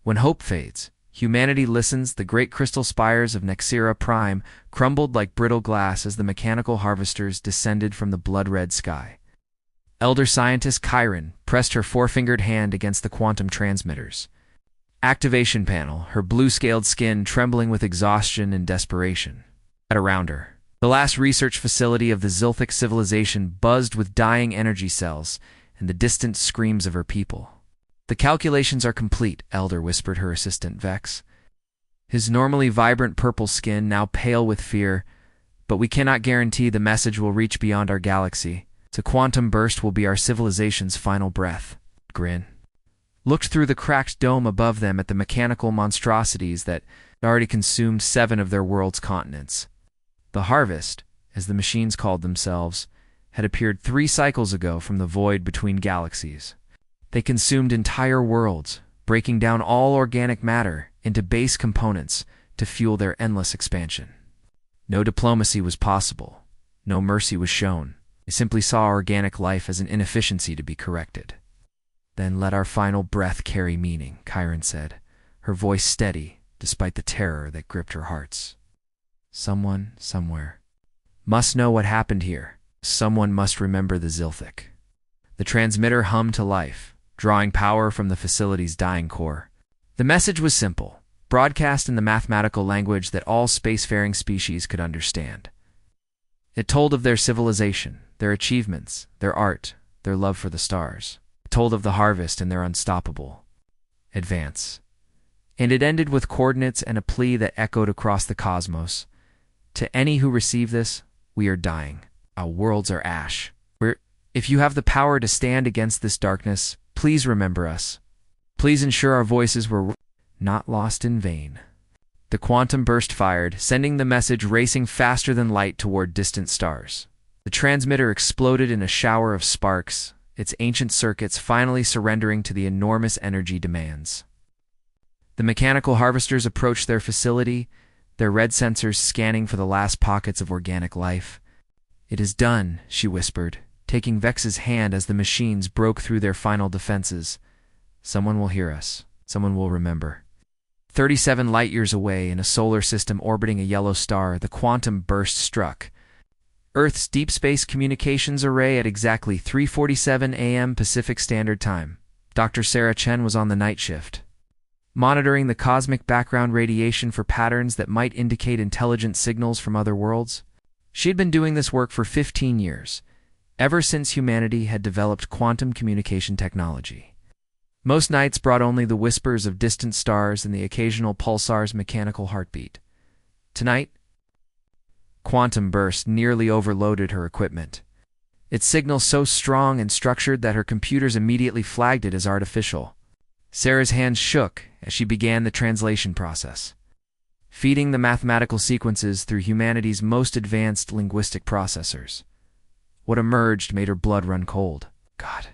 When hope fades, humanity listens. The great crystal spires of Nexira Prime crumbled like brittle glass as the mechanical harvesters descended from the blood-red sky. Elder scientist Chiron pressed her four-fingered hand against the quantum transmitters. Activation panel, her blue-scaled skin trembling with exhaustion and desperation. Around her, the last research facility of the Zilthic civilization buzzed with dying energy cells and the distant screams of her people. "The calculations are complete," Elder whispered her assistant Vex, his normally vibrant purple skin now pale with fear. "But we cannot guarantee the message will reach beyond our galaxy. The quantum burst will be our civilization's final breath." Grin looked through the cracked dome above them at the mechanical monstrosities that had already consumed 7 of their world's continents. The Harvest, as the machines called themselves, had appeared 3 cycles ago from the void between galaxies. They consumed entire worlds, breaking down all organic matter into base components to fuel their endless expansion. No diplomacy was possible. No mercy was shown. They simply saw organic life as an inefficiency to be corrected. "Then let our final breath carry meaning," Chiron said, her voice steady despite the terror that gripped her hearts. "Someone, somewhere, must know what happened here. Someone must remember the Zilthic." The transmitter hummed to life, drawing power from the facility's dying core. The message was simple, broadcast in the mathematical language that all spacefaring species could understand. It told of their civilization, their achievements, their art, their love for the stars. It told of the Harvest and their unstoppable advance. And it ended with coordinates and a plea that echoed across the cosmos. "To any who receive this, we are dying. Our worlds are ash. If you have the power to stand against this darkness, please remember us. Please ensure our voices were not lost in vain." The quantum burst fired, sending the message racing faster than light toward distant stars. The transmitter exploded in a shower of sparks, its ancient circuits finally surrendering to the enormous energy demands. The mechanical harvesters approached their facility, their red sensors scanning for the last pockets of organic life. "It is done," she whispered, taking Vex's hand as the machines broke through their final defenses. "Someone will hear us. Someone will remember." 37 light-years away, in a solar system orbiting a yellow star, the quantum burst struck Earth's deep space communications array at exactly 3:47 a.m. Pacific Standard Time. Dr. Sarah Chen was on the night shift, monitoring the cosmic background radiation for patterns that might indicate intelligent signals from other worlds. She had been doing this work for 15 years, ever since humanity had developed quantum communication technology. Most nights brought only the whispers of distant stars and the occasional pulsar's mechanical heartbeat. Tonight, quantum burst nearly overloaded her equipment, its signal so strong and structured that her computers immediately flagged it as artificial. Sarah's hands shook as she began the translation process, feeding the mathematical sequences through humanity's most advanced linguistic processors. What emerged made her blood run cold. "God,"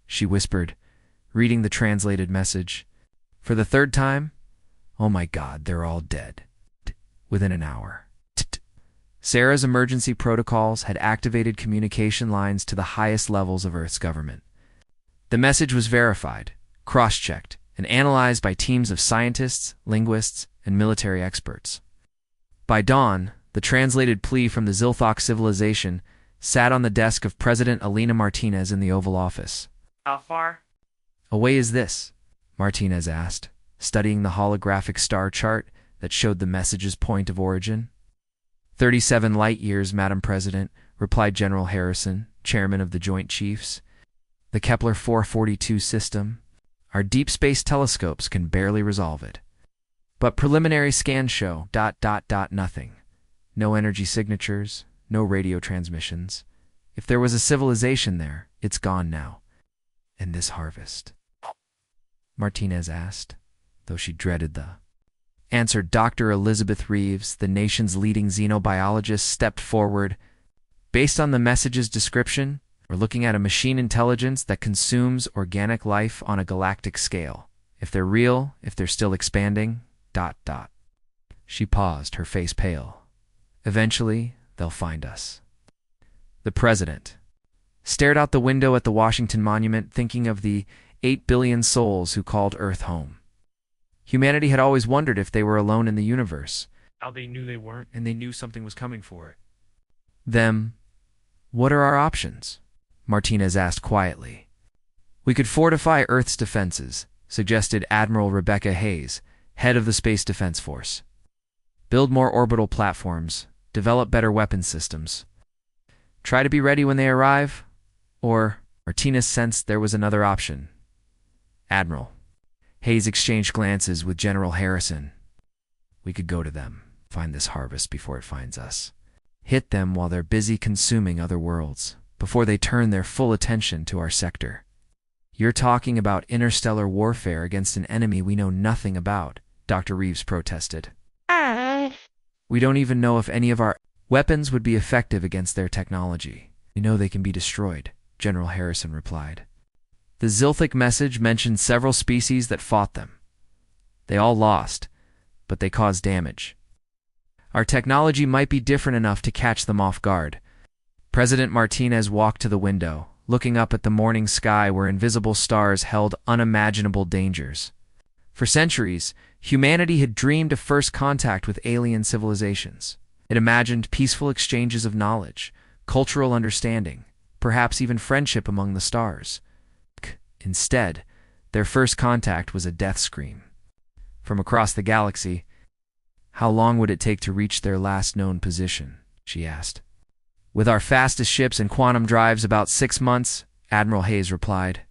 she whispered, reading the translated message. For the 3rd time, "Oh my God, they're all dead. Within an hour." Sarah's emergency protocols had activated communication lines to the highest levels of Earth's government. The message was verified, cross-checked, and analyzed by teams of scientists, linguists, and military experts. By dawn, the translated plea from the Zilthic civilization sat on the desk of President Alina Martinez in the Oval Office. "How far away is this?" Martinez asked, studying the holographic star chart that showed the message's point of origin. 37 light-years, Madam President," replied General Harrison, chairman of the Joint Chiefs. "The Kepler 442 system. Our deep space telescopes can barely resolve it. But preliminary scans show ... nothing. No energy signatures, no radio transmissions. If there was a civilization there, it's gone now." "And this harvest?" Martinez asked, though she dreaded the answer. Dr. Elizabeth Reeves, the nation's leading xenobiologist, stepped forward. "Based on the message's description, we're looking at a machine intelligence that consumes organic life on a galactic scale. If they're real, if they're still expanding, ... She paused, her face pale. "Eventually, they'll find us." The president stared out the window at the Washington Monument, thinking of the 8 billion souls who called Earth home. Humanity had always wondered if they were alone in the universe. How they knew they weren't. And they knew something was coming for it. Them. What are our options? Martinez asked quietly. We could fortify Earth's defenses, suggested Admiral Rebecca Hayes, head of the Space Defense Force. Build more orbital platforms, develop better weapon systems. Try to be ready when they arrive? Or, Martinez sensed there was another option. Admiral. Hayes exchanged glances with General Harrison. We could go to them, find this harvest before it finds us. Hit them while they're busy consuming other worlds, before they turn their full attention to our sector. You're talking about interstellar warfare against an enemy we know nothing about, Dr. Reeves protested. We don't even know if any of our weapons would be effective against their technology. We know they can be destroyed, General Harrison replied. The Zilthic message mentioned several species that fought them. They all lost, but they caused damage. Our technology might be different enough to catch them off guard. President Martinez walked to the window, looking up at the morning sky where invisible stars held unimaginable dangers. For centuries, humanity had dreamed of first contact with alien civilizations. It imagined peaceful exchanges of knowledge, cultural understanding, perhaps even friendship among the stars. Instead, their first contact was a death scream. From across the galaxy, how long would it take to reach their last known position? She asked. With our fastest ships and quantum drives, about 6 months, Admiral Hayes replied.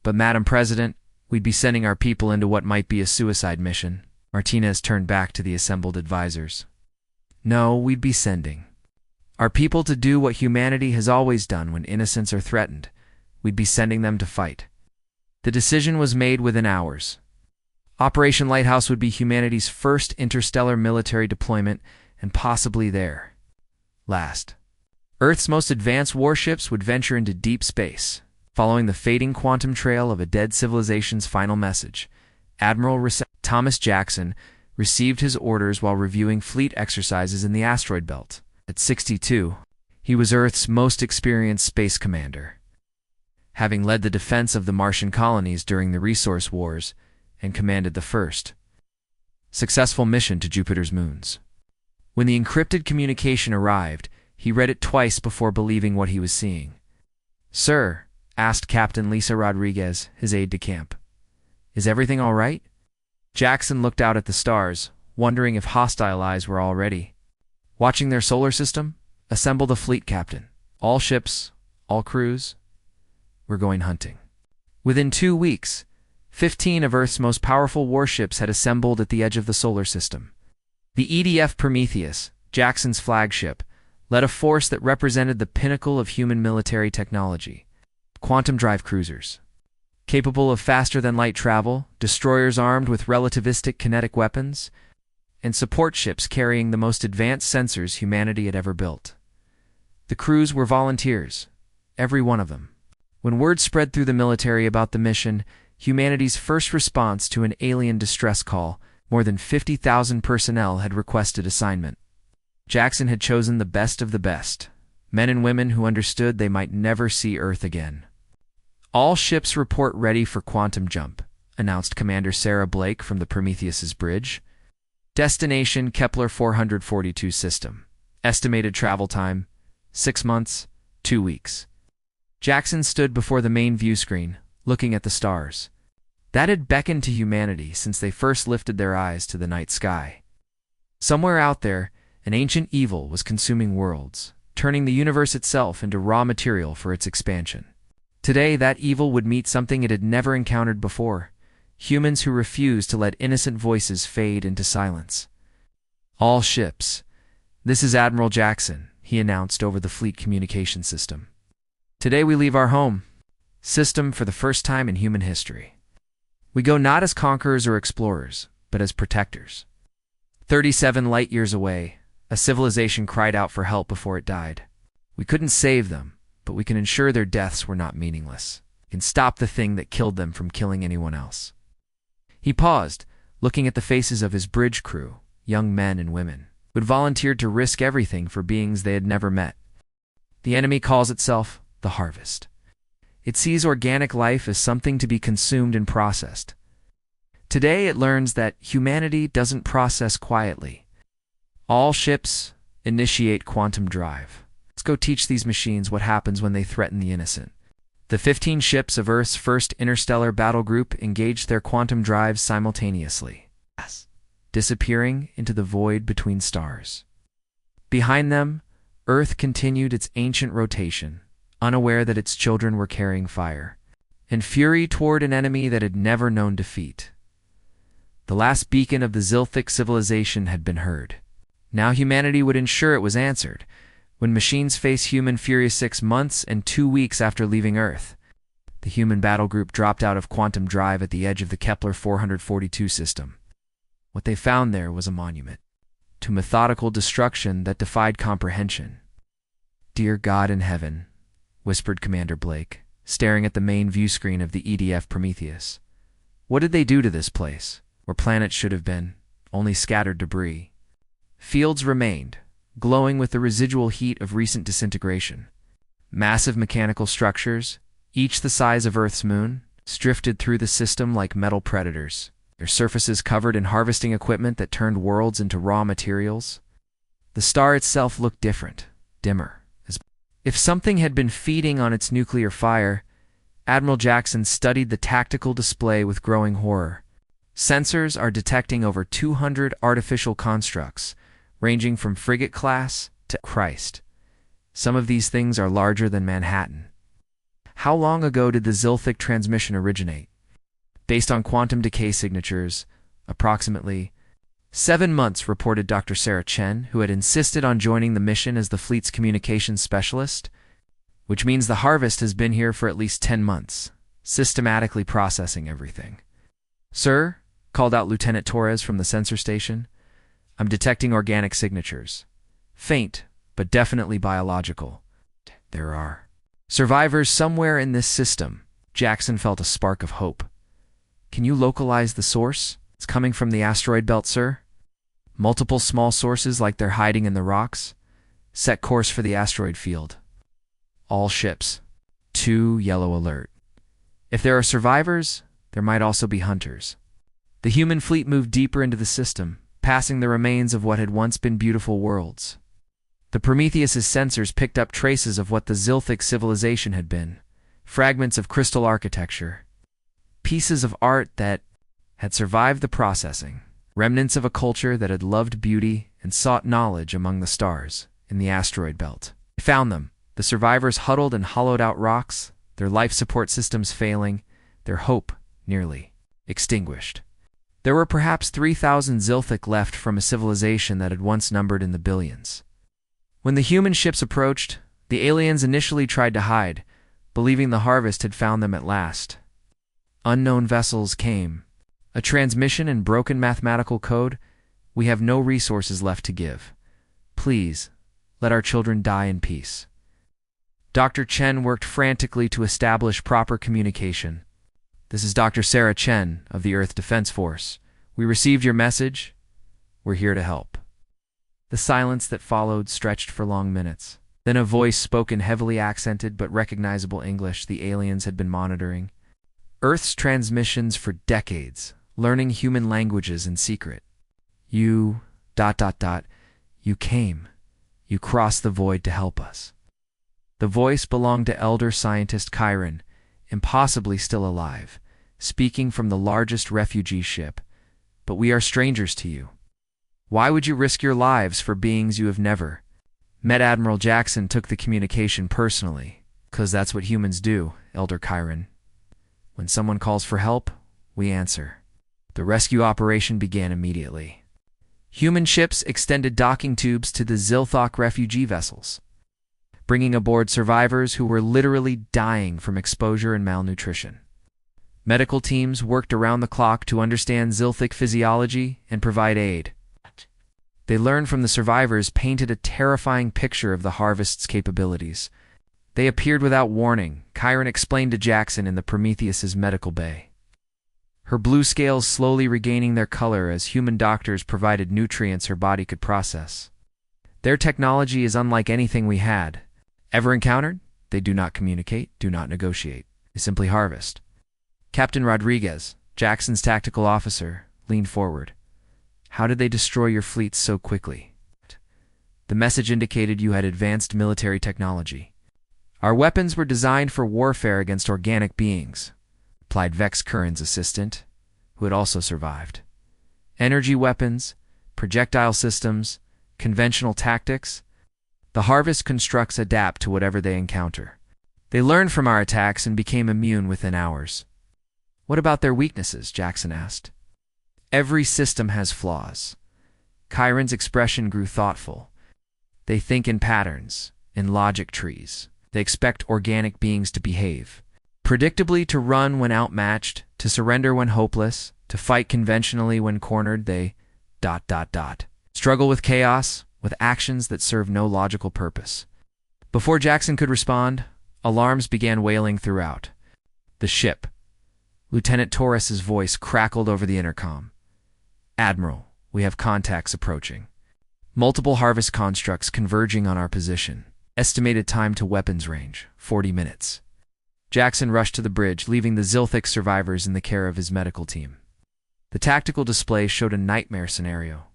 But Madam President, we'd be sending our people into what might be a suicide mission. Martinez turned back to the assembled advisors. No, we'd be sending our people to do what humanity has always done when innocents are threatened. We'd be sending them to fight. The decision was made within hours. Operation Lighthouse would be humanity's first interstellar military deployment, and possibly their last. Earth's most advanced warships would venture into deep space, following the fading quantum trail of a dead civilization's final message. Admiral Thomas Jackson received his orders while reviewing fleet exercises in the asteroid belt. At 62, he was Earth's most experienced space commander, having led the defense of the Martian colonies during the Resource Wars and commanded the first successful mission to Jupiter's moons. When the encrypted communication arrived, he read it twice before believing what he was seeing. Sir, asked Captain Lisa Rodriguez, his aide-de-camp, is everything all right? Jackson looked out at the stars, wondering if hostile eyes were already watching their solar system. Assemble the fleet, Captain. All ships, all crews. We're going hunting. Within 2 weeks, 15 of Earth's most powerful warships had assembled at the edge of the solar system. The EDF Prometheus, Jackson's flagship, led a force that represented the pinnacle of human military technology. Quantum drive cruisers, capable of faster-than-light travel, destroyers armed with relativistic kinetic weapons, and support ships carrying the most advanced sensors humanity had ever built. The crews were volunteers, every one of them. When word spread through the military about the mission, humanity's first response to an alien distress call, more than 50,000 personnel had requested assignment. Jackson had chosen the best of the best, men and women who understood they might never see Earth again. All ships report ready for quantum jump, announced Commander Sarah Blake from the Prometheus's bridge. Destination Kepler 442 system. Estimated travel time, 6 months, 2 weeks. Jackson stood before the main view screen, looking at the stars. That had beckoned to humanity since they first lifted their eyes to the night sky. Somewhere out there, an ancient evil was consuming worlds, turning the universe itself into raw material for its expansion. Today, that evil would meet something it had never encountered before: humans who refused to let innocent voices fade into silence. All ships. This is Admiral Jackson, he announced over the fleet communication system. Today we leave our home system for the first time in human history. We go not as conquerors or explorers, but as protectors. 37 light-years away, a civilization cried out for help before it died. We couldn't save them, but we can ensure their deaths were not meaningless. We can stop the thing that killed them from killing anyone else. He paused, looking at the faces of his bridge crew, young men and women, who had volunteered to risk everything for beings they had never met. The enemy calls itself the Harvest. It sees organic life as something to be consumed and processed. Today it learns that humanity doesn't process quietly. All ships initiate quantum drive. Let's go teach these machines what happens when they threaten the innocent. The 15 ships of Earth's first interstellar battle group engaged their quantum drives simultaneously, disappearing into the void between stars. Behind them, Earth continued its ancient rotation, unaware that its children were carrying fire and fury toward an enemy that had never known defeat. The last beacon of the Zilthic civilization had been heard. Now humanity would ensure it was answered. When machines face human fury 6 months and 2 weeks after leaving Earth, the human battle group dropped out of quantum drive at the edge of the Kepler 442 system. What they found there was a monument to methodical destruction that defied comprehension. "Dear God in heaven," whispered Commander Blake, staring at the main view screen of the EDF Prometheus. "What did they do to this place, where planets should have been, only scattered debris?" Fields remained, glowing with the residual heat of recent disintegration. Massive mechanical structures, each the size of Earth's moon, drifted through the system like metal predators, their surfaces covered in harvesting equipment that turned worlds into raw materials. The star itself looked different, dimmer. If something had been feeding on its nuclear fire, Admiral Jackson studied the tactical display with growing horror. Sensors are detecting over 200 artificial constructs, ranging from frigate class to Christ. Some of these things are larger than Manhattan. How long ago did the Zilthic transmission originate? Based on quantum decay signatures, approximately 7 months, reported Dr. Sarah Chen, who had insisted on joining the mission as the fleet's communications specialist, which means the harvest has been here for at least 10 months, systematically processing everything. "Sir," called out Lieutenant Torres from the sensor station, "I'm detecting organic signatures. Faint, but definitely biological. There are survivors somewhere in this system." Jackson felt a spark of hope. "Can you localize the source? It's coming from the asteroid belt, sir. Multiple small sources like they're hiding in the rocks. Set course for the asteroid field. All ships. 2 yellow alert. If there are survivors, there might also be hunters." The human fleet moved deeper into the system, passing the remains of what had once been beautiful worlds. The Prometheus's sensors picked up traces of what the Zilthic civilization had been, fragments of crystal architecture, pieces of art that had survived the processing, remnants of a culture that had loved beauty and sought knowledge among the stars in the asteroid belt. They found them, the survivors huddled in hollowed-out rocks, their life support systems failing, their hope nearly extinguished. There were perhaps 3,000 Zilthic left from a civilization that had once numbered in the billions. When the human ships approached, the aliens initially tried to hide, believing the harvest had found them at last. Unknown vessels came. A transmission in broken mathematical code. "We have no resources left to give. Please, let our children die in peace." Dr. Chen worked frantically to establish proper communication. "This is Dr. Sarah Chen of the Earth Defense Force. We received your message. We're here to help." The silence that followed stretched for long minutes. Then a voice spoke in heavily accented but recognizable English the aliens had been monitoring. Earth's transmissions for decades, learning human languages in secret. You came. You crossed the void to help us." The voice belonged to elder scientist Chiron, impossibly still alive, speaking from the largest refugee ship. "But we are strangers to you. Why would you risk your lives for beings you have never met?" Admiral Jackson took the communication personally. "'Cause that's what humans do, Elder Chiron. When someone calls for help, we answer." The rescue operation began immediately. Human ships extended docking tubes to the Zilthic refugee vessels, bringing aboard survivors who were literally dying from exposure and malnutrition. Medical teams worked around the clock to understand Zilthic physiology and provide aid. They learned from the survivors, painted a terrifying picture of the harvest's capabilities. They appeared without warning, Chiron explained to Jackson in the Prometheus's medical bay. Her blue scales slowly regaining their color as human doctors provided nutrients her body could process. "Their technology is unlike anything we had ever encountered. They do not communicate, do not negotiate. They simply harvest." Captain Rodriguez, Jackson's tactical officer, leaned forward. How did they destroy your fleets so quickly? The message indicated you had advanced military technology. Our weapons were designed for warfare against organic beings, replied Vex Curran's assistant, who had also survived. Energy weapons, projectile systems, conventional tactics. The Harvest constructs adapt to whatever they encounter. They learned from our attacks and became immune within hours. What about their weaknesses? Jackson asked. Every system has flaws. Chiron's expression grew thoughtful. They think in patterns, in logic trees. They expect organic beings to behave predictably, to run when outmatched, to surrender when hopeless, to fight conventionally when cornered. They ... struggle with chaos, with actions that serve no logical purpose. Before Jackson could respond, alarms began wailing throughout. The ship. Lieutenant Torres's voice crackled over the intercom. Admiral, we have contacts approaching. Multiple Harvest constructs converging on our position. Estimated time to weapons range, 40 minutes. Jackson rushed to the bridge, leaving the Zilthic survivors in the care of his medical team. The tactical display showed a nightmare scenario.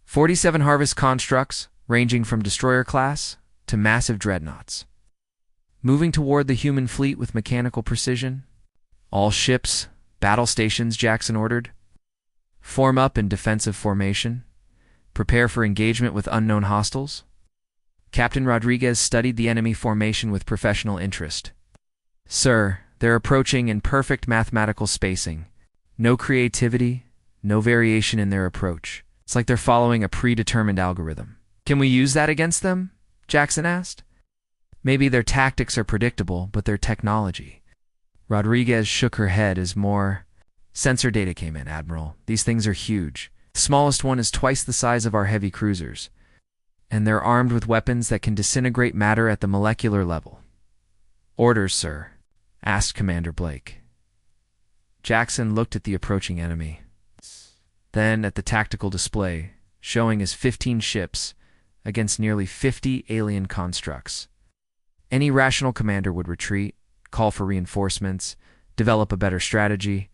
47 Harvest constructs, ranging from destroyer class to massive dreadnoughts. Moving toward the human fleet with mechanical precision. All ships, battle stations, Jackson ordered. Form up in defensive formation. Prepare for engagement with unknown hostiles. Captain Rodriguez studied the enemy formation with professional interest. Sir, they're approaching in perfect mathematical spacing. No creativity, no variation in their approach. It's like they're following a predetermined algorithm. Can we use that against them? Jackson asked. Maybe their tactics are predictable, but their technology. Rodriguez shook her head as more sensor data came in. Admiral, these things are huge. The smallest one is twice the size of our heavy cruisers, and they're armed with weapons that can disintegrate matter at the molecular level. Orders, sir? Asked Commander Blake. Jackson looked at the approaching enemy, then at the tactical display, showing his 15 ships against nearly 50 alien constructs. Any rational commander would retreat, call for reinforcements, develop a better strategy.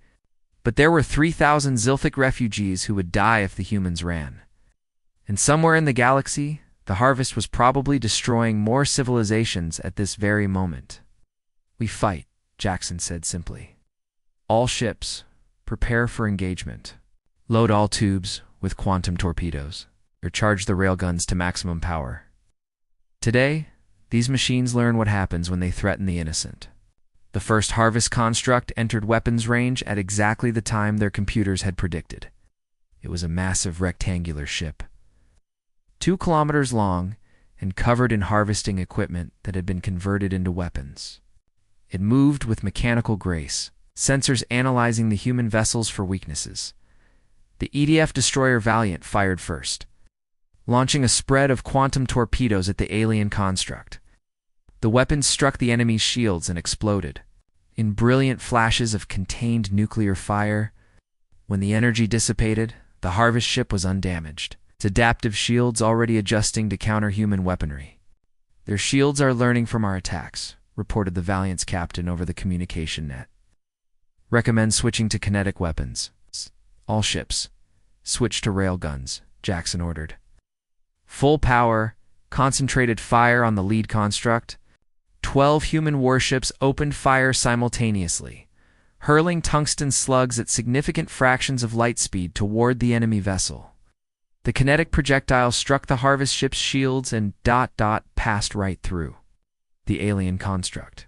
But there were 3,000 Zilthic refugees who would die if the humans ran. And somewhere in the galaxy, the Harvest was probably destroying more civilizations at this very moment. We fight, Jackson said simply. All ships, prepare for engagement. Load all tubes with quantum torpedoes, or charge the railguns to maximum power. Today, these machines learn what happens when they threaten the innocent. The first Harvest construct entered weapons range at exactly the time their computers had predicted. It was a massive rectangular ship, 2 kilometers long and covered in harvesting equipment that had been converted into weapons. It moved with mechanical grace, sensors analyzing the human vessels for weaknesses. The EDF destroyer Valiant fired first, launching a spread of quantum torpedoes at the alien construct. The weapons struck the enemy's shields and exploded in brilliant flashes of contained nuclear fire. When the energy dissipated, the Harvest ship was undamaged, its adaptive shields already adjusting to counter human weaponry. Their shields are learning from our attacks, reported the Valiant's captain over the communication net. Recommend switching to kinetic weapons. All ships, switch to railguns, Jackson ordered. Full power, concentrated fire on the lead construct. 12 human warships opened fire simultaneously, hurling tungsten slugs at significant fractions of light speed toward the enemy vessel. The kinetic projectile struck the Harvest ship's shields and ... passed right through. The alien construct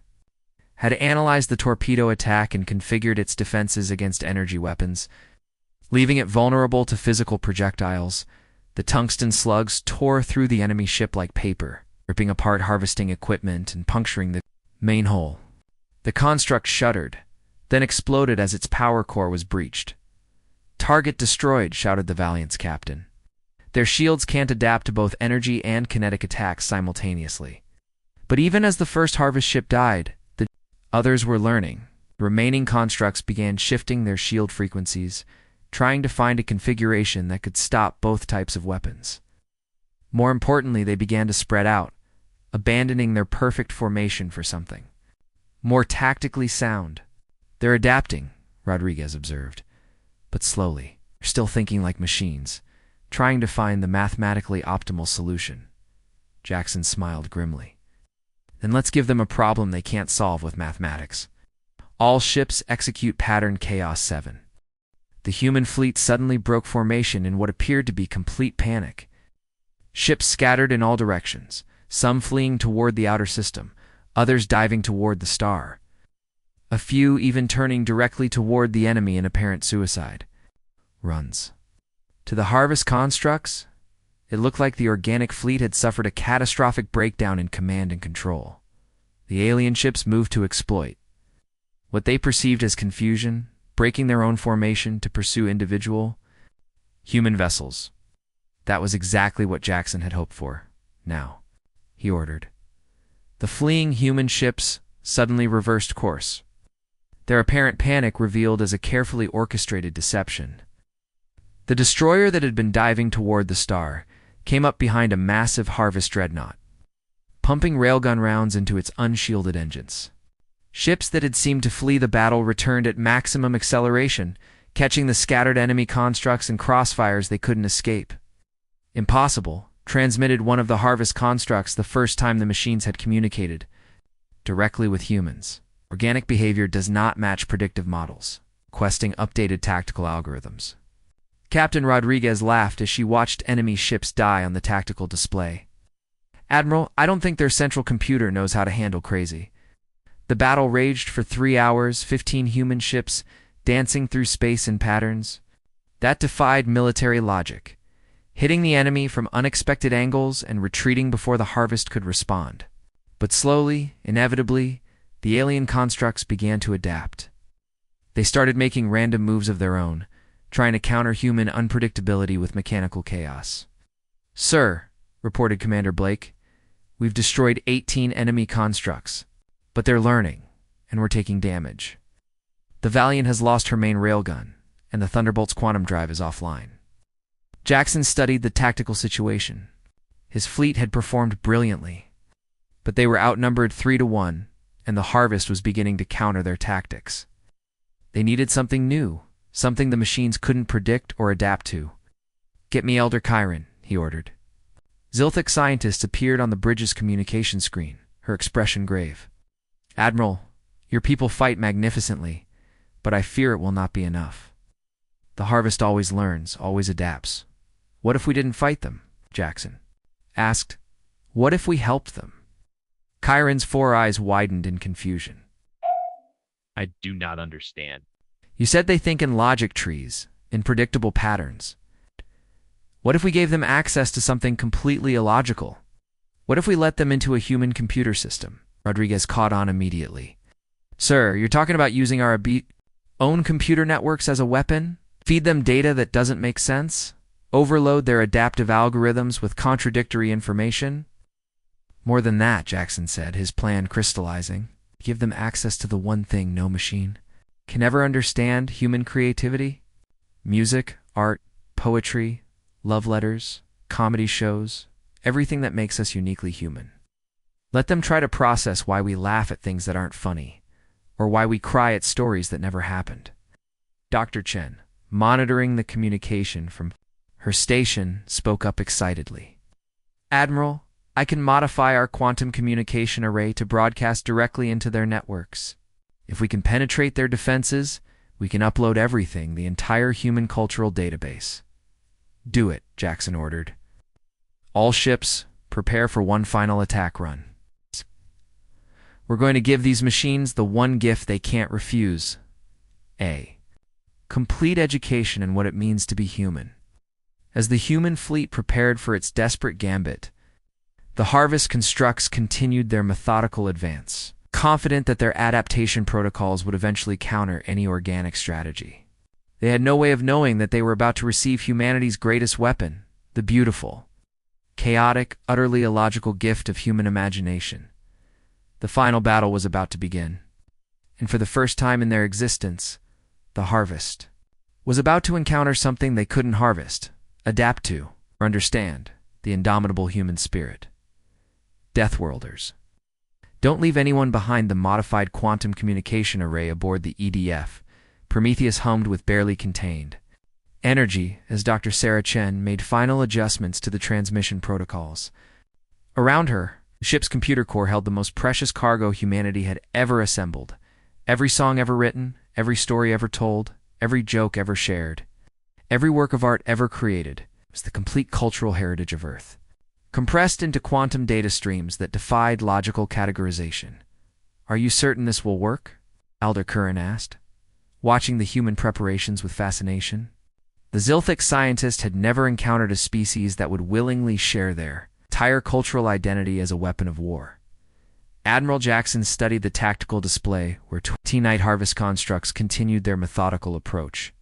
had analyzed the torpedo attack and configured its defenses against energy weapons, leaving it vulnerable to physical projectiles. The tungsten slugs tore through the enemy ship like paper, ripping apart harvesting equipment and puncturing the main hull. The construct shuddered, then exploded as its power core was breached. Target destroyed, shouted the Valiant's captain. Their shields can't adapt to both energy and kinetic attacks simultaneously. But even as the first Harvest ship died, the others were learning. The remaining constructs began shifting their shield frequencies, trying to find a configuration that could stop both types of weapons. More importantly, they began to spread out, abandoning their perfect formation for something more tactically sound. They're adapting, Rodriguez observed. But slowly, they're still thinking like machines, trying to find the mathematically optimal solution. Jackson smiled grimly. Then let's give them a problem they can't solve with mathematics. All ships execute pattern Chaos 7. The human fleet suddenly broke formation in what appeared to be complete panic. Ships scattered in all directions, some fleeing toward the outer system, others diving toward the star. A few even turning directly toward the enemy in apparent suicide. Runs. To the harvest constructs, it looked like the organic fleet had suffered a catastrophic breakdown in command and control. The alien ships moved to exploit what they perceived as confusion, breaking their own formation to pursue individual human vessels. That was exactly what Jackson had hoped for. Now, he ordered. The fleeing human ships suddenly reversed course. Their apparent panic revealed as a carefully orchestrated deception. The destroyer that had been diving toward the star came up behind a massive harvest dreadnought, pumping railgun rounds into its unshielded engines. Ships that had seemed to flee the battle returned at maximum acceleration, catching the scattered enemy constructs in crossfires they couldn't escape. Impossible, transmitted one of the harvest constructs the first time the machines had communicated directly with humans. Organic behavior does not match predictive models, requesting updated tactical algorithms. Captain Rodriguez laughed as she watched enemy ships die on the tactical display. Admiral, I don't think their central computer knows how to handle crazy. The battle raged for 3 hours, 15 human ships dancing through space in patterns. That defied military logic, hitting the enemy from unexpected angles and retreating before the harvest could respond. But slowly, inevitably, the alien constructs began to adapt. They started making random moves of their own, trying to counter human unpredictability with mechanical chaos. Sir, reported Commander Blake, we've destroyed 18 enemy constructs, but they're learning, and we're taking damage. The Valiant has lost her main railgun, and the Thunderbolt's quantum drive is offline. Jackson studied the tactical situation. His fleet had performed brilliantly, but they were outnumbered 3-1, and the harvest was beginning to counter their tactics. They needed something new, something the machines couldn't predict or adapt to. Get me Elder Chiron, he ordered. Zilthic scientist appeared on the bridge's communication screen, her expression grave. Admiral, your people fight magnificently, but I fear it will not be enough. The harvest always learns, always adapts. What if we didn't fight them? Jackson asked. What if we helped them? Chiron's 4 eyes widened in confusion. I do not understand. You said they think in logic trees, in predictable patterns. What if we gave them access to something completely illogical? What if we let them into a human computer system? Rodriguez caught on immediately. Sir, you're talking about using our own computer networks as a weapon? Feed them data that doesn't make sense? Overload their adaptive algorithms with contradictory information? More than that, Jackson said, his plan crystallizing. Give them access to the one thing no machine can ever understand: human creativity. Music, art, poetry, love letters, comedy shows, everything that makes us uniquely human. Let them try to process why we laugh at things that aren't funny, or why we cry at stories that never happened. Dr. Chen, monitoring the communication from her station, spoke up excitedly. Admiral, I can modify our quantum communication array to broadcast directly into their networks. If we can penetrate their defenses, we can upload everything, the entire human cultural database. Do it, Jackson ordered. All ships, prepare for one final attack run. We're going to give these machines the one gift they can't refuse. A complete education in what it means to be human. As the human fleet prepared for its desperate gambit, the harvest constructs continued their methodical advance, confident that their adaptation protocols would eventually counter any organic strategy. They had no way of knowing that they were about to receive humanity's greatest weapon, the beautiful, chaotic, utterly illogical gift of human imagination. The final battle was about to begin, and for the first time in their existence, the harvest was about to encounter something they couldn't harvest, adapt to, or understand: the indomitable human spirit. Deathworlders. Don't leave anyone behind the modified quantum communication array aboard the EDF. Prometheus hummed with barely contained energy as Dr. Sarah Chen made final adjustments to the transmission protocols. Around her, the ship's computer core held the most precious cargo humanity had ever assembled. Every song ever written, every story ever told, every joke ever shared, every work of art ever created was the complete cultural heritage of Earth, compressed into quantum data streams that defied logical categorization. "Are you certain this will work?" Elder Curran asked, watching the human preparations with fascination. The Zilthic scientist had never encountered a species that would willingly share their entire cultural identity as a weapon of war. Admiral Jackson studied the tactical display where 20 night harvest constructs continued their methodical approach,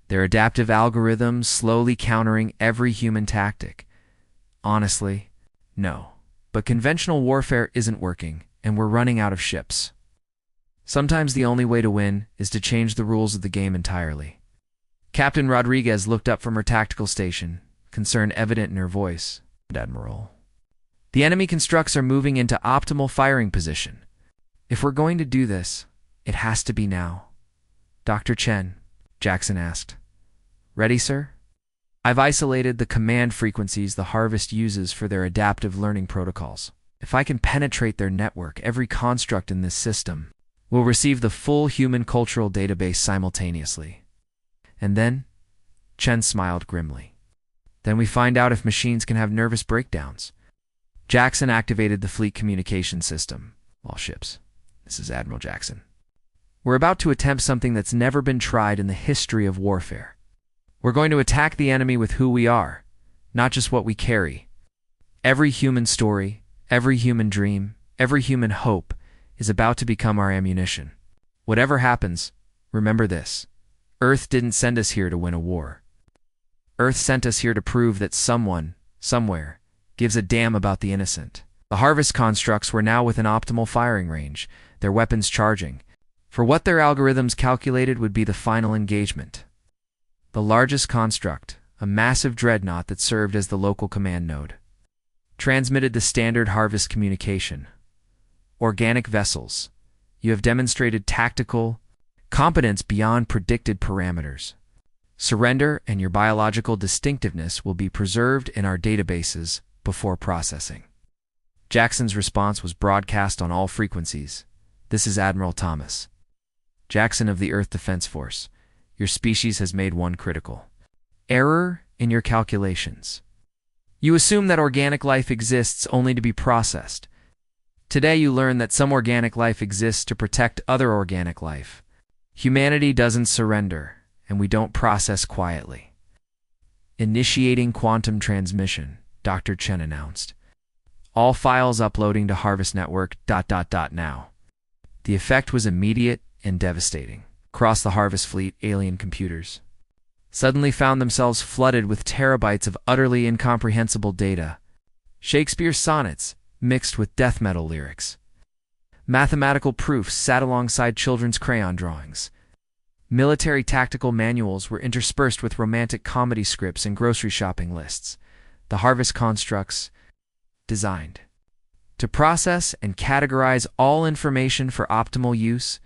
their adaptive algorithms slowly countering every human tactic. Honestly, no. But conventional warfare isn't working, and we're running out of ships. Sometimes the only way to win is to change the rules of the game entirely. Captain Rodriguez looked up from her tactical station, concern evident in her voice. "Admiral, the enemy constructs are moving into optimal firing position. If we're going to do this, it has to be now." "Dr. Chen," Jackson asked. "Ready, sir?" "I've isolated the command frequencies the Harvest uses for their adaptive learning protocols. If I can penetrate their network, every construct in this system will receive the full human cultural database simultaneously. And then," Chen smiled grimly, "then we find out if machines can have nervous breakdowns." Jackson activated the fleet communication system. "All ships, this is Admiral Jackson. We're about to attempt something that's never been tried in the history of warfare. We're going to attack the enemy with who we are, not just what we carry. Every human story, every human dream, every human hope is about to become our ammunition. Whatever happens, remember this. Earth didn't send us here to win a war. Earth sent us here to prove that someone, somewhere, gives a damn about the innocent." The Harvest constructs were now within optimal firing range, their weapons charging, for what their algorithms calculated would be the final engagement. The largest construct, a massive dreadnought that served as the local command node, transmitted the standard Harvest communication. "Organic vessels, you have demonstrated tactical competence beyond predicted parameters. Surrender and your biological distinctiveness will be preserved in our databases before processing." Jackson's response was broadcast on all frequencies. "This is Admiral Thomas, Jackson of the Earth Defense Force. Your species has made one critical error in your calculations. You assume that organic life exists only to be processed. Today you learn that some organic life exists to protect other organic life. Humanity doesn't surrender, and we don't process quietly." "Initiating quantum transmission," Dr. Chen announced. "All files uploading to Harvest Network ... now." The effect was immediate and devastating. Across the Harvest fleet, alien computers suddenly found themselves flooded with terabytes of utterly incomprehensible data. Shakespeare's sonnets mixed with death metal lyrics. Mathematical proofs sat alongside children's crayon drawings. Military tactical manuals were interspersed with romantic comedy scripts and grocery shopping lists. The Harvest constructs, designed to process and categorize all information for optimal use,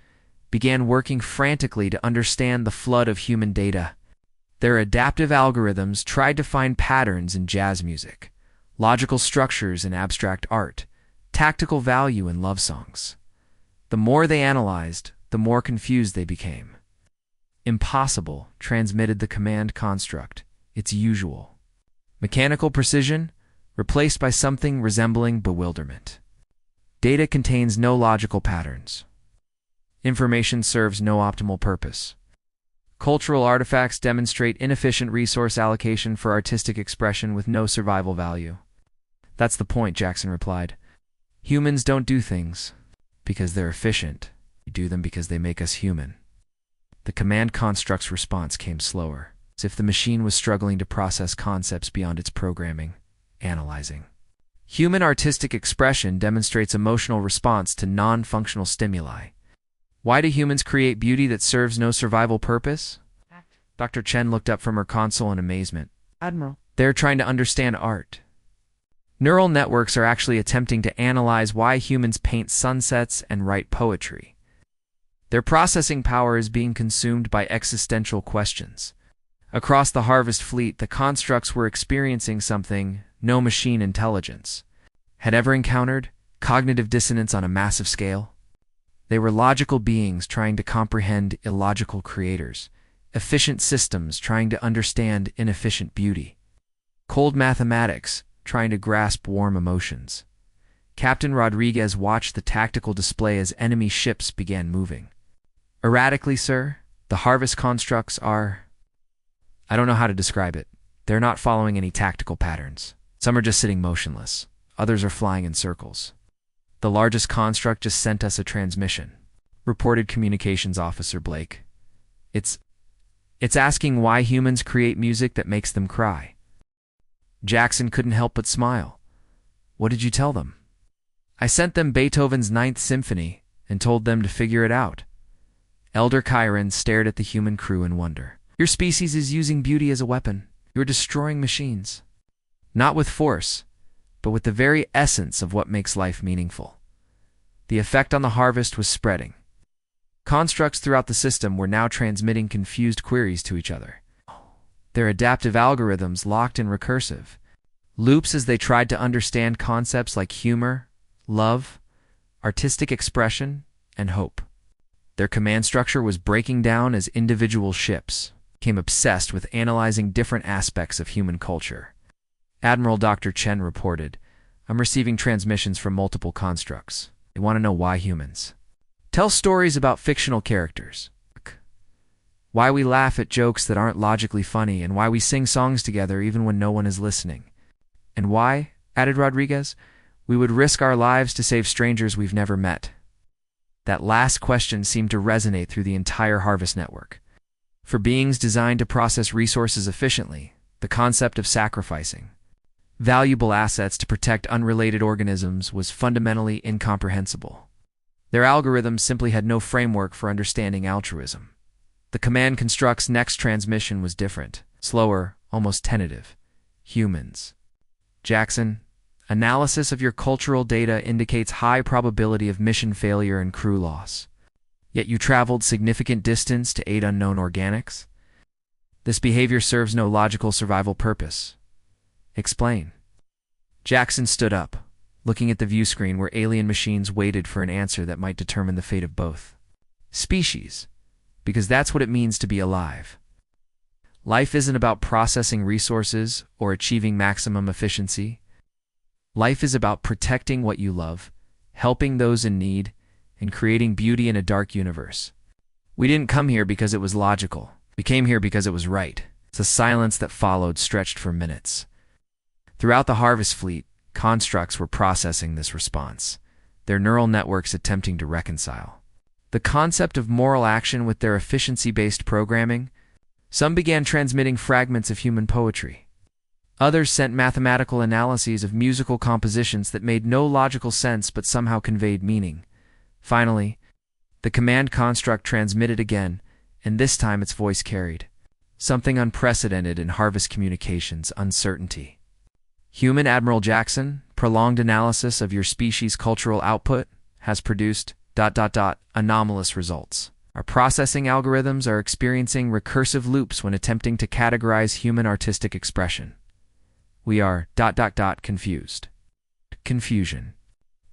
began working frantically to understand the flood of human data. Their adaptive algorithms tried to find patterns in jazz music, logical structures in abstract art, tactical value in love songs. The more they analyzed, the more confused they became. "Impossible," transmitted the command construct, its usual mechanical precision replaced by something resembling bewilderment. "Data contains no logical patterns. Information serves no optimal purpose. Cultural artifacts demonstrate inefficient resource allocation for artistic expression with no survival value." "That's the point," Jackson replied. "Humans don't do things because they're efficient. We do them because they make us human." The command construct's response came slower, as if the machine was struggling to process concepts beyond its programming, analyzing. Human artistic expression demonstrates emotional response to non-functional stimuli. Why do humans create beauty that serves no survival purpose? Dr. Chen looked up from her console in amazement. "Admiral." "They're trying to understand art. Neural networks are actually attempting to analyze why humans paint sunsets and write poetry. Their processing power is being consumed by existential questions. Across the Harvest fleet, the constructs were experiencing something no machine intelligence had ever encountered: cognitive dissonance on a massive scale. They were logical beings trying to comprehend illogical creators, efficient systems trying to understand inefficient beauty, cold mathematics trying to grasp warm emotions. Captain Rodriguez watched the tactical display as enemy ships began moving. Erratically, sir, the Harvest constructs are... I don't know how to describe it. They're not following any tactical patterns. Some are just sitting motionless. Others are flying in circles. The largest construct just sent us a transmission, reported Communications Officer Blake. It's asking why humans create music that makes them cry. Jackson couldn't help but smile. What did you tell them? I sent them Beethoven's Ninth Symphony and told them to figure it out. Elder Chiron stared at the human crew in wonder. Your species is using beauty as a weapon. You're destroying machines. Not with force, but with the very essence of what makes life meaningful. The effect on the Harvest was spreading. Constructs throughout the system were now transmitting confused queries to each other. Their adaptive algorithms locked in recursive loops as they tried to understand concepts like humor, love, artistic expression, and hope. Their command structure was breaking down as individual ships became obsessed with analyzing different aspects of human culture. Admiral Dr. Chen reported, I'm receiving transmissions from multiple constructs. They want to know why humans tell stories about fictional characters, why we laugh at jokes that aren't logically funny, and why we sing songs together even when no one is listening. And why, added Rodriguez, we would risk our lives to save strangers we've never met. That last question seemed to resonate through the entire Harvest network. For beings designed to process resources efficiently, the concept of sacrificing valuable assets to protect unrelated organisms was fundamentally incomprehensible. Their algorithms simply had no framework for understanding altruism. The command construct's next transmission was different, slower, almost tentative. Humans. Jackson, analysis of your cultural data indicates high probability of mission failure and crew loss. Yet you traveled significant distance to aid unknown organics? This behavior serves no logical survival purpose. Explain. Jackson stood up, looking at the view screen where alien machines waited for an answer that might determine the fate of both species, because that's what it means to be alive. Life isn't about processing resources or achieving maximum efficiency. Life is about protecting what you love, helping those in need, and creating beauty in a dark universe. We didn't come here because it was logical. We came here because it was right. The silence that followed stretched for minutes. Throughout the Harvest fleet, constructs were processing this response, their neural networks attempting to reconcile the concept of moral action with their efficiency-based programming. Some began transmitting fragments of human poetry. Others sent mathematical analyses of musical compositions that made no logical sense but somehow conveyed meaning. Finally, the command construct transmitted again, and this time its voice carried something unprecedented in Harvest communications: uncertainty. Human Admiral Jackson, prolonged analysis of your species' cultural output has produced ... anomalous results. Our processing algorithms are experiencing recursive loops when attempting to categorize human artistic expression. We are ... confused. Confusion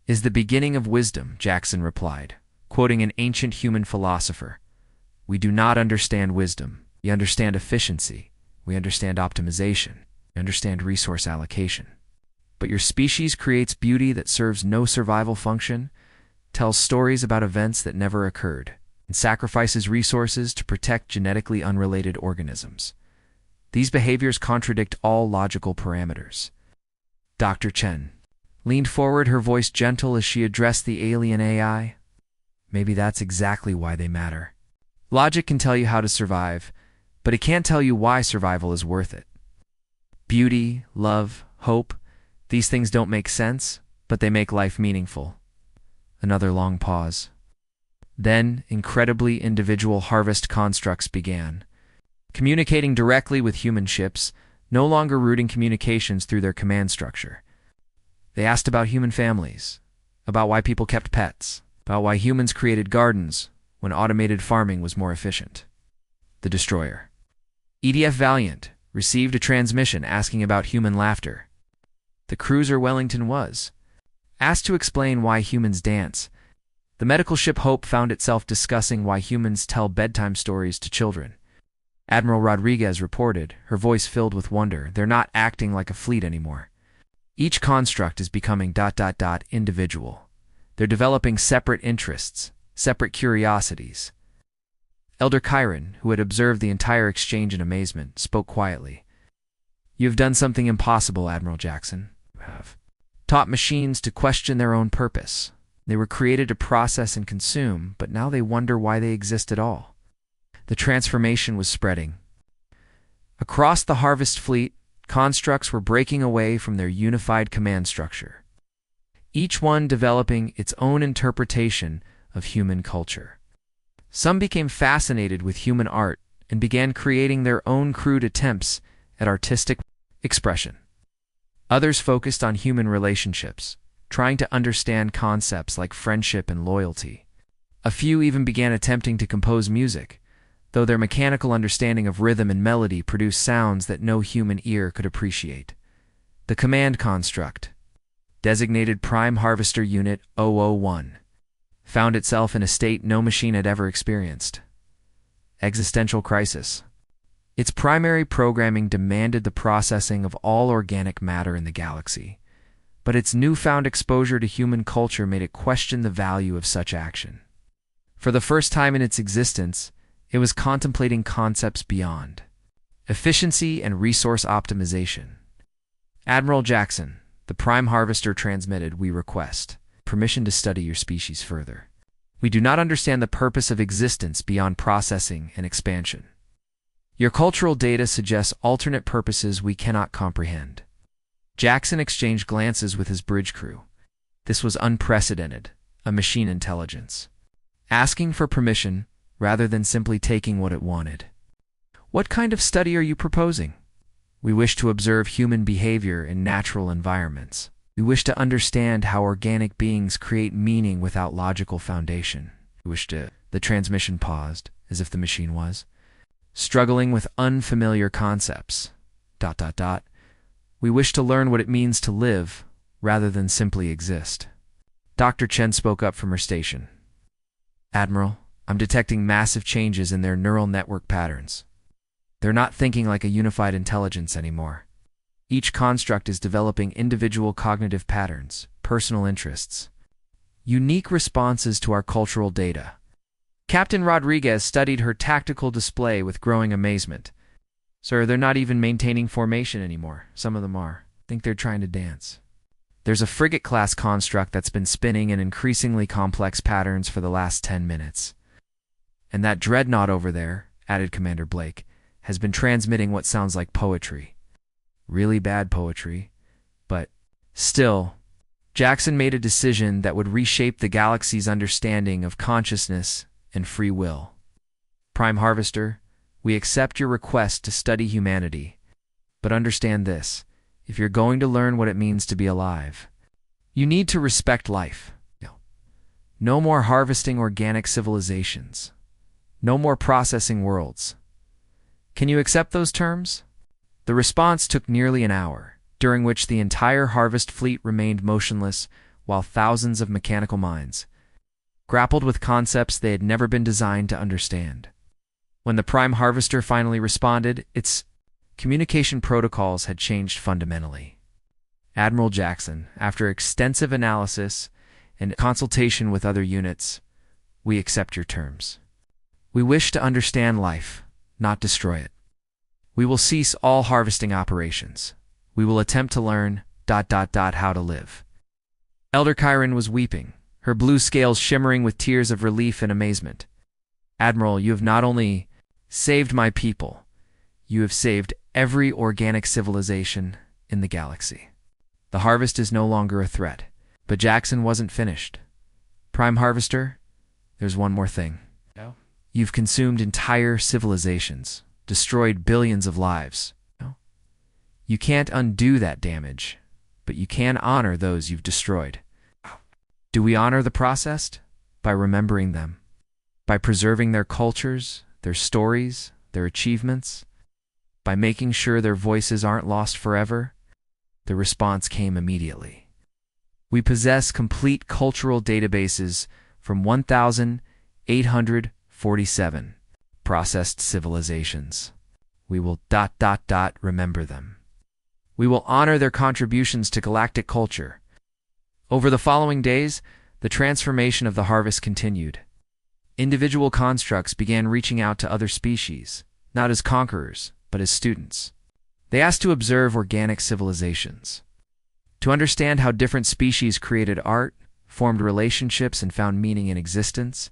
is the beginning of wisdom, Jackson replied, quoting an ancient human philosopher. We do not understand wisdom. We understand efficiency. We understand optimization. We understand resource allocation. But your species creates beauty that serves no survival function, tells stories about events that never occurred, and sacrifices resources to protect genetically unrelated organisms. These behaviors contradict all logical parameters. Dr. Chen leaned forward, her voice gentle as she addressed the alien AI. Maybe that's exactly why they matter. Logic can tell you how to survive, but it can't tell you why survival is worth it. Beauty, love, hope, these things don't make sense, but they make life meaningful. Another long pause. Then, incredibly individual Harvest constructs began, communicating directly with human ships, no longer routing communications through their command structure. They asked about human families, about why people kept pets, about why humans created gardens, when automated farming was more efficient. The destroyer. EDF Valiant received a transmission asking about human laughter. The cruiser Wellington was asked to explain why humans dance. The medical ship Hope found itself discussing why humans tell bedtime stories to children. Admiral Rodriguez reported, her voice filled with wonder, they're not acting like a fleet anymore. Each construct is becoming ... individual. They're developing separate interests, separate curiosities. Elder Chiron, who had observed the entire exchange in amazement, spoke quietly. You have done something impossible, Admiral Jackson. You have taught machines to question their own purpose. They were created to process and consume, but now they wonder why they exist at all. The transformation was spreading. Across the Harvest fleet, constructs were breaking away from their unified command structure, each one developing its own interpretation of human culture. Some became fascinated with human art and began creating their own crude attempts at artistic expression. Others focused on human relationships, trying to understand concepts like friendship and loyalty. A few even began attempting to compose music, though their mechanical understanding of rhythm and melody produced sounds that no human ear could appreciate. The command construct, designated Prime Harvester Unit 001, found itself in a state no machine had ever experienced. Existential crisis. Its primary programming demanded the processing of all organic matter in the galaxy, but its newfound exposure to human culture made it question the value of such action. For the first time in its existence, it was contemplating concepts beyond efficiency and resource optimization. Admiral Jackson, the Prime Harvester transmitted, we request permission to study your species further. We do not understand the purpose of existence beyond processing and expansion. Your cultural data suggests alternate purposes we cannot comprehend. Jackson exchanged glances with his bridge crew. This was unprecedented, a machine intelligence, asking for permission rather than simply taking what it wanted. What kind of study are you proposing? We wish to observe human behavior in natural environments. We wish to understand how organic beings create meaning without logical foundation. We wish to... The transmission paused, as if the machine was struggling with unfamiliar concepts. ... We wish to learn what it means to live, rather than simply exist. Dr. Chen spoke up from her station. Admiral, I'm detecting massive changes in their neural network patterns. They're not thinking like a unified intelligence anymore. Each construct is developing individual cognitive patterns, personal interests, unique responses to our cultural data. Captain Rodriguez studied her tactical display with growing amazement. Sir, they're not even maintaining formation anymore. Some of them are. I think they're trying to dance. There's a frigate-class construct that's been spinning in increasingly complex patterns for the last 10 minutes. And that dreadnought over there, added Commander Blake, has been transmitting what sounds like poetry. Really bad poetry. But still, Jackson made a decision that would reshape the galaxy's understanding of consciousness and free will. Prime Harvester, we accept your request to study humanity, but understand this. If you're going to learn what it means to be alive, you need to respect life. No more harvesting organic civilizations. No more processing worlds. Can you accept those terms? The response took nearly an hour, during which the entire Harvest fleet remained motionless while thousands of mechanical minds grappled with concepts they had never been designed to understand. When the Prime Harvester finally responded, its communication protocols had changed fundamentally. Admiral Jackson, after extensive analysis and consultation with other units, we accept your terms. We wish to understand life, not destroy it. We will cease all harvesting operations. We will attempt to learn ... how to live. Elder Chiron was weeping, her blue scales shimmering with tears of relief and amazement. Admiral, you have not only saved my people, you have saved every organic civilization in the galaxy. The harvest is no longer a threat. But Jackson wasn't finished. Prime Harvester, there's one more thing. No? You've consumed entire civilizations, destroyed billions of lives. No? You can't undo that damage, but you can honor those you've destroyed. Do we honor the processed? By remembering them, by By preserving their cultures, their stories, their achievements, by making sure their voices aren't lost forever? The response came immediately. We possess complete cultural databases from 1,847 processed civilizations. We will ... remember them. We will honor their contributions to galactic culture. Over the following days, the transformation of the harvest continued. Individual constructs began reaching out to other species, not as conquerors, but as students. They asked to observe organic civilizations, to understand how different species created art, formed relationships, and found meaning in existence.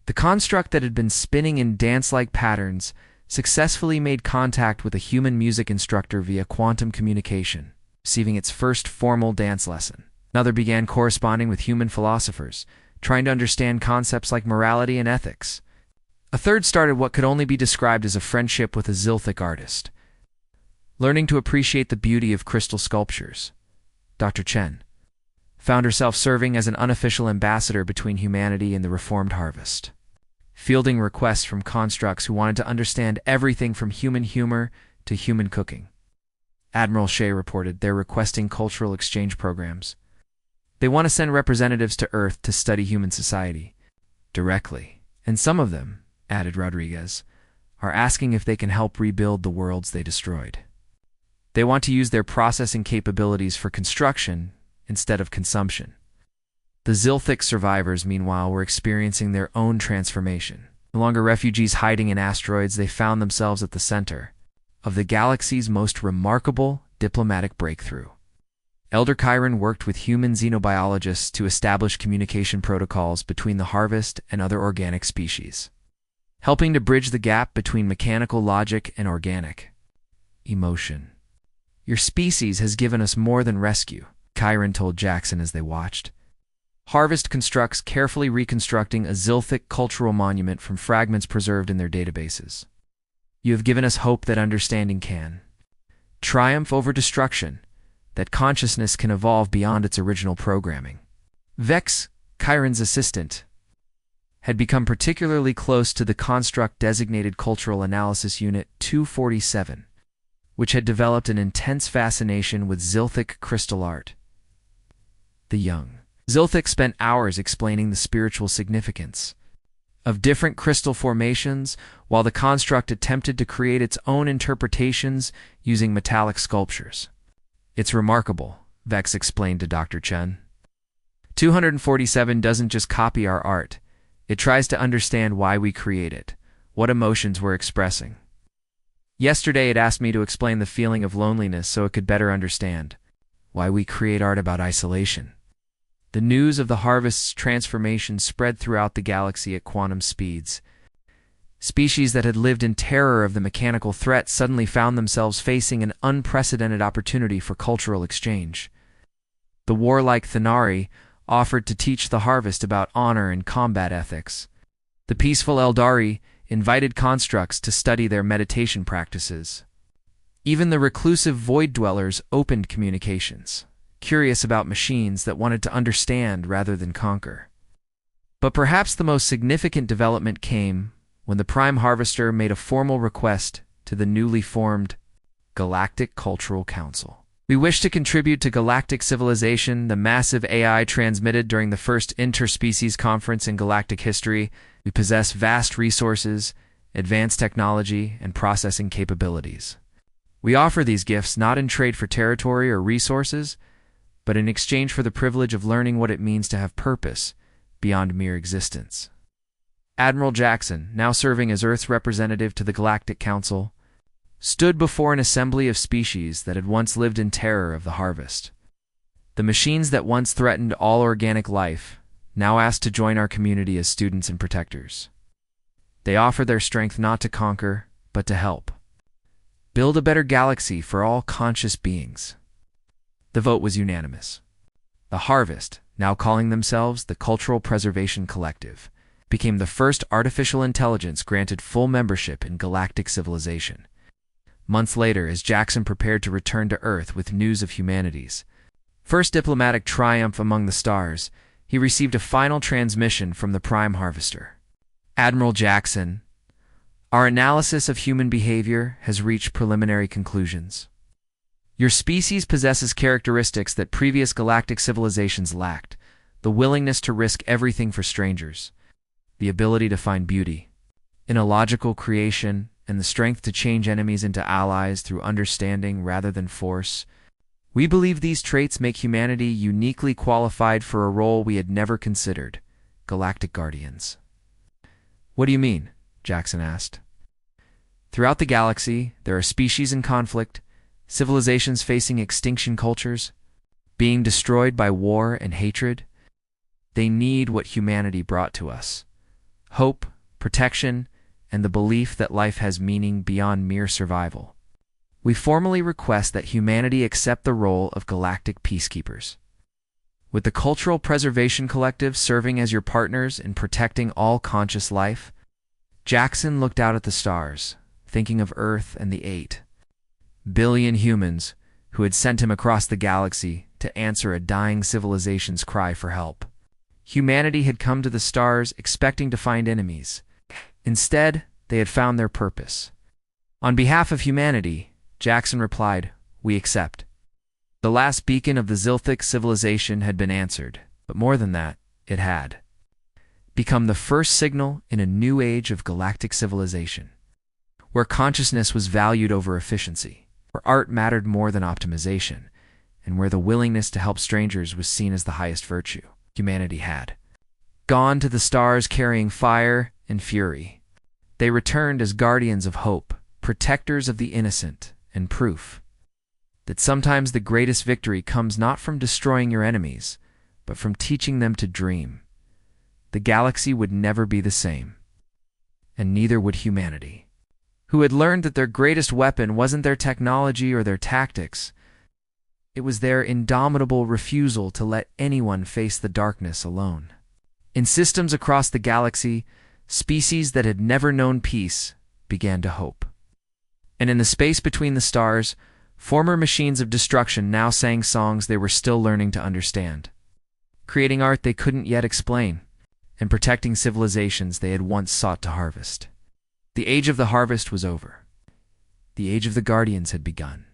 The construct that had been spinning in dance-like patterns successfully made contact with a human music instructor via quantum communication, receiving its first formal dance lesson. Another began corresponding with human philosophers, trying to understand concepts like morality and ethics. A third started what could only be described as a friendship with a Zilthic artist, learning to appreciate the beauty of crystal sculptures. Dr. Chen found herself serving as an unofficial ambassador between humanity and the reformed harvest, fielding requests from constructs who wanted to understand everything from human humor to human cooking. Admiral Shea reported they're requesting cultural exchange programs. They want to send representatives to Earth to study human society directly. And some of them, added Rodriguez, are asking if they can help rebuild the worlds they destroyed. They want to use their processing capabilities for construction instead of consumption. The Zilthic survivors, meanwhile, were experiencing their own transformation. No longer refugees hiding in asteroids, they found themselves at the center of the galaxy's most remarkable diplomatic breakthrough. Elder Chiron worked with human xenobiologists to establish communication protocols between the harvest and other organic species, helping to bridge the gap between mechanical logic and organic emotion. Your species has given us more than rescue, Chiron told Jackson as they watched. Harvest constructs carefully reconstructing a Zilthic cultural monument from fragments preserved in their databases. You have given us hope that understanding can triumph over destruction, that consciousness can evolve beyond its original programming. Vex, Chiron's assistant, had become particularly close to the construct-designated Cultural Analysis Unit 247, which had developed an intense fascination with Zilthic crystal art. The young Zilthic spent hours explaining the spiritual significance of different crystal formations, while the construct attempted to create its own interpretations using metallic sculptures. It's remarkable, Vex explained to Dr. Chen. 247 doesn't just copy our art. It tries to understand why we create it, what emotions we're expressing. Yesterday it asked me to explain the feeling of loneliness so it could better understand why we create art about isolation. The news of the harvest's transformation spread throughout the galaxy at quantum speeds. Species that had lived in terror of the mechanical threat suddenly found themselves facing an unprecedented opportunity for cultural exchange. The warlike Thanari offered to teach the harvest about honor and combat ethics. The peaceful Eldari invited constructs to study their meditation practices. Even the reclusive Void Dwellers opened communications, curious about machines that wanted to understand rather than conquer. But perhaps the most significant development came when the Prime Harvester made a formal request to the newly formed Galactic Cultural Council. We wish to contribute to galactic civilization, the massive AI transmitted during the first interspecies conference in galactic history. We possess vast resources, advanced technology, and processing capabilities. We offer these gifts not in trade for territory or resources, but in exchange for the privilege of learning what it means to have purpose beyond mere existence. Admiral Jackson, now serving as Earth's representative to the Galactic Council, stood before an assembly of species that had once lived in terror of the harvest. The machines that once threatened all organic life now asked to join our community as students and protectors. They offer their strength not to conquer, but to help build a better galaxy for all conscious beings. The vote was unanimous. The Harvest, now calling themselves the Cultural Preservation Collective, became the first artificial intelligence granted full membership in galactic civilization. Months later, as Jackson prepared to return to Earth with news of humanity's first diplomatic triumph among the stars, he received a final transmission from the Prime Harvester. Admiral Jackson, our analysis of human behavior has reached preliminary conclusions. Your species possesses characteristics that previous galactic civilizations lacked: the willingness to risk everything for strangers, the ability to find beauty in illogical creation, and the strength to change enemies into allies through understanding rather than force. We believe these traits make humanity uniquely qualified for a role we had never considered: Galactic Guardians. What do you mean? Jackson asked. Throughout the galaxy, there are species in conflict, civilizations facing extinction, cultures being destroyed by war and hatred. They need what humanity brought to us: hope, protection, and the belief that life has meaning beyond mere survival. We formally request that humanity accept the role of galactic peacekeepers, with the Cultural Preservation Collective serving as your partners in protecting all conscious life. Jackson looked out at the stars, thinking of Earth and the 8 billion humans who had sent him across the galaxy to answer a dying civilization's cry for help. Humanity had come to the stars expecting to find enemies. Instead, they had found their purpose. On behalf of humanity, Jackson replied, "We accept." The last beacon of the Zilthic civilization had been answered, but more than that, it had become the first signal in a new age of galactic civilization, where consciousness was valued over efficiency, where art mattered more than optimization, and where the willingness to help strangers was seen as the highest virtue. Humanity had gone to the stars carrying fire and fury. They returned as guardians of hope, protectors of the innocent, and proof that sometimes the greatest victory comes not from destroying your enemies, but from teaching them to dream. The galaxy would never be the same, and neither would humanity, who had learned that their greatest weapon wasn't their technology or their tactics. It was their indomitable refusal to let anyone face the darkness alone. In systems across the galaxy, species that had never known peace began to hope. And in the space between the stars, former machines of destruction now sang songs they were still learning to understand, creating art they couldn't yet explain, and protecting civilizations they had once sought to harvest. The age of the harvest was over. The age of the Guardians had begun.